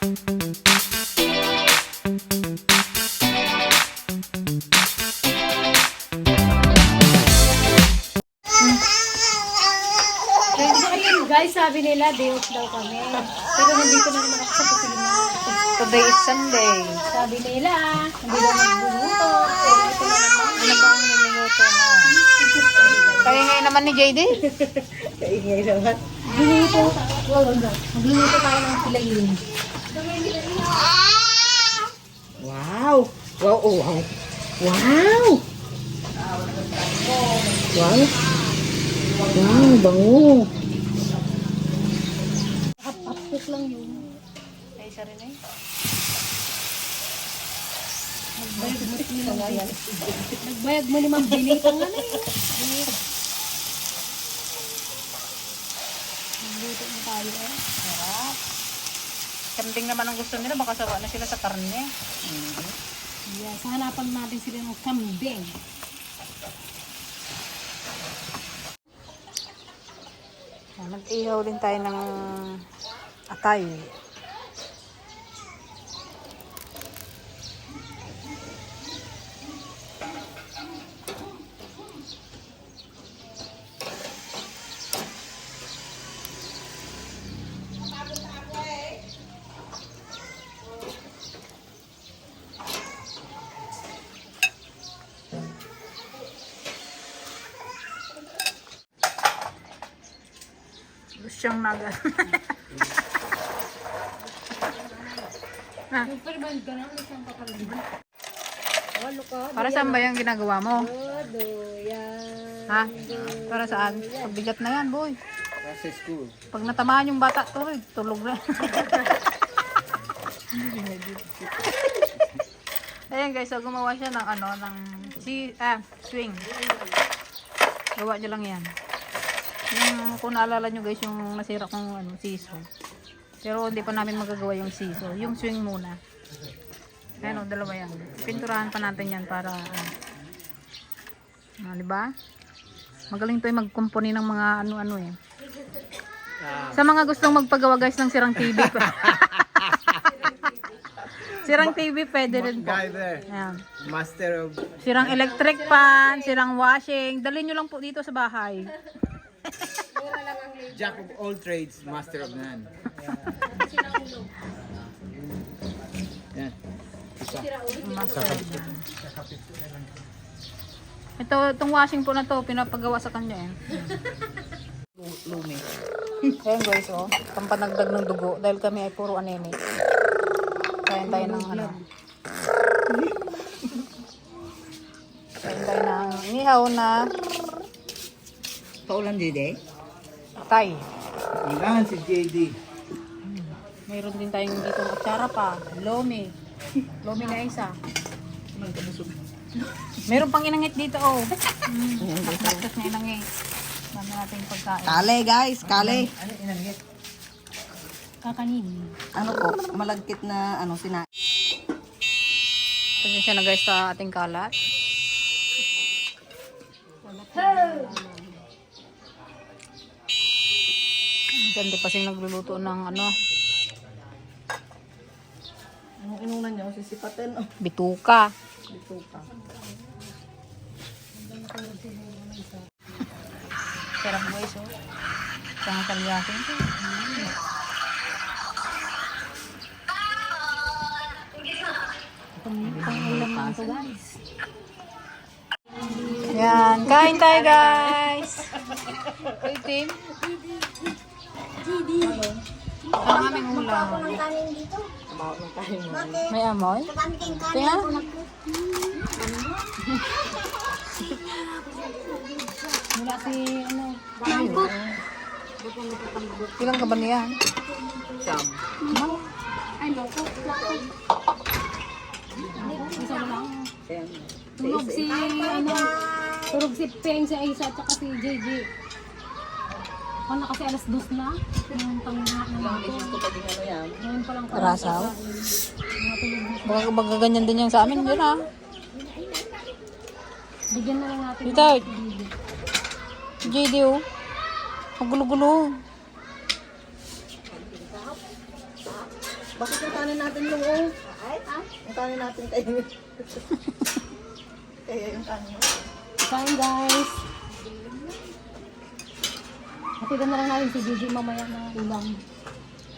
Guys, sabi nila, day off daw kami. Pero nandito na naman ako sa kusina. Today is Sunday. Sabi nila, hindi daw magluluto. Pero ito na naman. Ano ba ang niluluto mo? Kaya ngayon naman ni JD? Kaingay naman. Magluluto. Magluluto tayo ng pilayin. Wow! Wow! Oh, wow! Wow! Wow! Wow! Bango! Hapok lang yun. Ay, isa rin eh. Nagbayag mo ni Ma'am Binitang ano eh. Magluto na tayo eh. Sarap. Kambing naman ang gusto nila. Baka sawa na sila sa karne. Yes, hanapan natin sila ng kambing. Mag-ihaw din tayo ng atay. Siyang naga. Nagpariban ka na, isang papaliban. Walo ka. Para saan ba yung ginagawa mo? Todo, yan. Ha? Para saan? Pagbigat na yan, boy. Sa school. Pag natamaan yung bata, tulog na. Ayan guys, so gumawa siya ng ano, ng swing. Gawa niya lang yan. Yung, kung naalala nyo guys, yung nasira kong siso. Pero hindi pa namin magagawa yung siso. Yung swing muna. Ayan o, dalawa yan. Pinturahan pa natin yan para, diba? Magaling to yung magkumpuni ng mga ano-ano eh. Sa mga gustong magpagawa guys ng sirang TV. Sirang TV, pwede rin po. Guy there. Ayan. Master of... Sirang electric fan, sirang washing. Dalhin nyo lang po dito sa bahay. Jack of all trades, master of none. Yan. Itong washing po na to, pinapagawa sa kanya eh. Lumi. Ayan guys, oh. Pampanagdag ng dugo. Dahil kami ay puro anemic. Kain tayo ng ano. Kain tayo ng nihaw na Paulan din atay. Yan si JD. Mayroon din tayong dito atsara pa. Lomi. Lomi na isa. Meron pang inangit dito, oh. Nakakaskas na inangit. Dami natin pagkain. Kale guys, kale. Kakanin. Ano po, malagkit na sina. Pasensya na guys sa ating kalat. Hindi pa sila nagluluto ng ano. Anong inunan niyo? Sisipatin. Oh. Bituka. Bituka. Sarap guys, oh. Isang talyasin. Pangulam lang ito guys. Yan, kain tayo guys. Hey team. Ano ang aming ulam? May amoy? Kaya? Mula si Ilang ka ba niya? Ay, loko. Isa mo lang. Tulog si, tulog si Peng, si Aisa, at saka si JJ. Ano kasi alas 2 na? Yung panghanak na natin. Ngayon pa lang pala. Rasaw? Baka ganyan din yan sa amin. Yun ah. Bigyan na lang natin. Dito. JD oh. Magulo-gulo. Bakit yung kanin natin yung yung kanin natin kayo. Kaya yung kanin. Kain guys. Hatigan na lang natin si Gigi mamaya na ulam.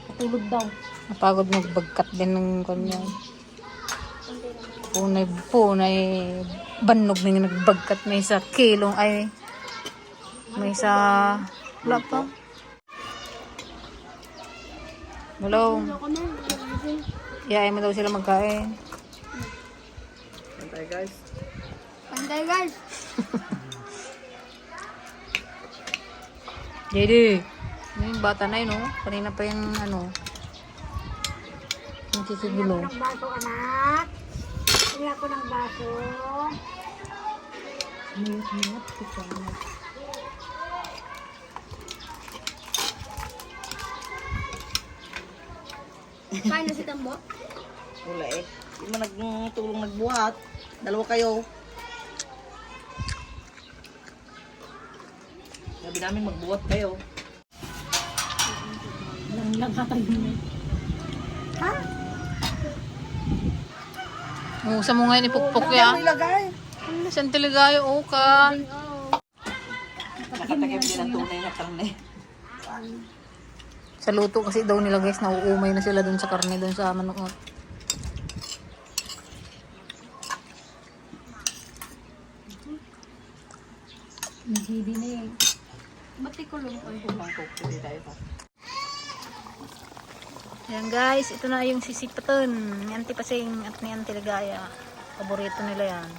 Katulog daw. Napagod magbagkat din ng kanya. Punay banog na nagbagkat. May isa kilong ay may isa wala pa. Hello. Iyain mo daw sila magkain. Pantay guys. Pantay guys. JD. Yung bata na yun, oh. Kanina pa yung ano. Yung sisigulo. Baso anak. Hindi ako ng baso. Minut-minut. Kain na si Tambo? Wala eh. Hindi mo nagtulong nagbuhat. Dalawa kayo. Sabi namin magbuhat kayo. Lang hatay mo. Ha? Sa mo ngayon ipukpok Ano ya. ilagay? San tiligayo, oh ka. Nakatagay din ang tunay na karne. Sa luto kasi daw nila guys, nauumay na sila dun sa karne, dun sa manok. May Gigi na eh. Ba't ikulong ko? Ayan guys, ito na yung sisipatan. Ni Auntie Pasing at ni Auntie Ligaya. Paborito nila yan.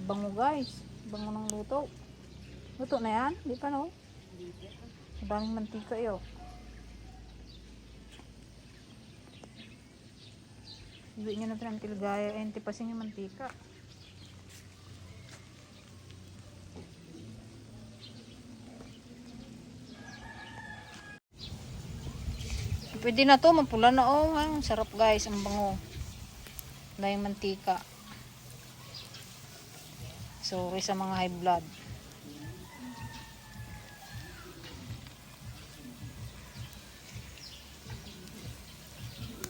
Bango guys. Bango ng luto. Luto na yan? Di pa no? Madaming mantika yun. Iwi nyo natin ang tilgaya. Auntie Pasing yung mantika. Pwede na to, mapula na oh. Ang sarap guys, ang bango. Wala yung mantika. Sorry sa mga high blood.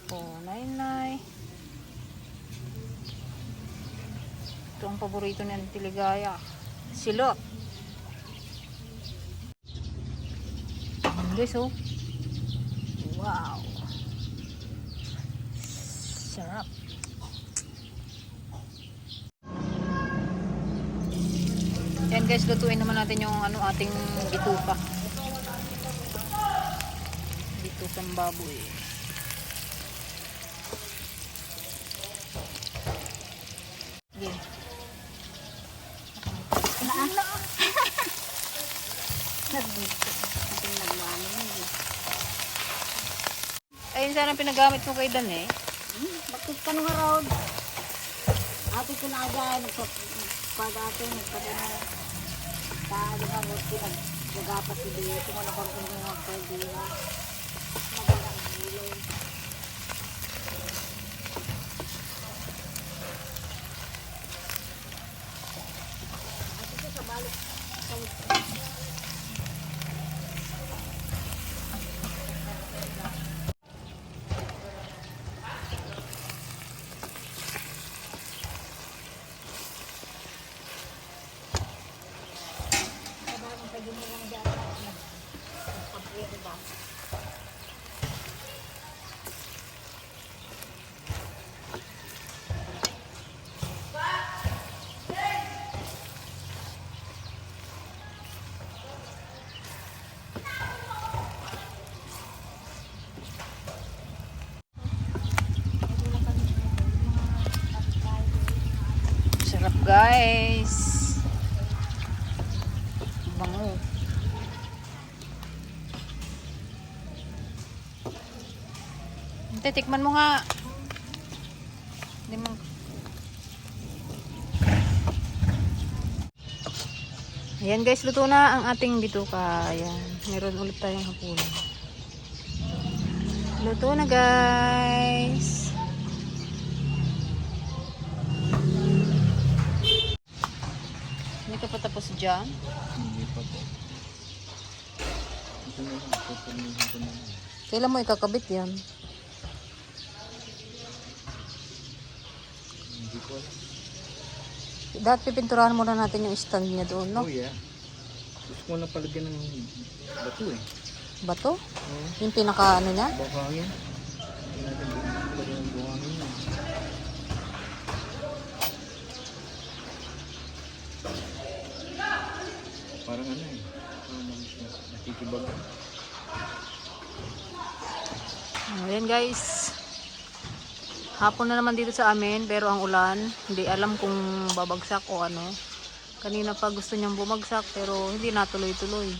Oh, nay. Ito ang paborito ni Auntie Ligaya. Silot. Guys oh. Wow. Sarap. Yan guys, lutuin naman natin yung ano ating bituka. Bitukang baboy. Sige. Ayun sana pinagamit mo kay Dan eh. Bakit ka nung araw? Ate ko na agad. Nagpag-ate. Nagpag-ano. Tayo ka mo. Nagapat si Dito. Kung ano kang kung magpag-dira. Magalang gulo. Ate ko sa balik. Sarap guys. Bango. Tikman mo nga. Hindi mo. Ayan guys, luto na ang ating bituka. Ayan. Meron ulit tayong hapunan. Luto na guys. Hindi ka pa tapos dyan? Hindi pa po. Ito na lang. Pupurnihin ko na lang. Kailan mo ikakabit yan? Hindi ko alam. Dapat pipinturahan muna natin yung stand niya doon, no? Oh yeah. Gusto ko na palagyan ng bato eh. Bato? Oo. Yung pinaka ano niya? Buhangin. Hindi natin palagyan ng buhangin niya. Parang ano eh. Parang nakikibag. Ayan guys. Hapon na naman dito sa amin, pero ang ulan, hindi alam kung babagsak o ano. Kanina pa gusto niyang bumagsak, pero hindi natuloy-tuloy.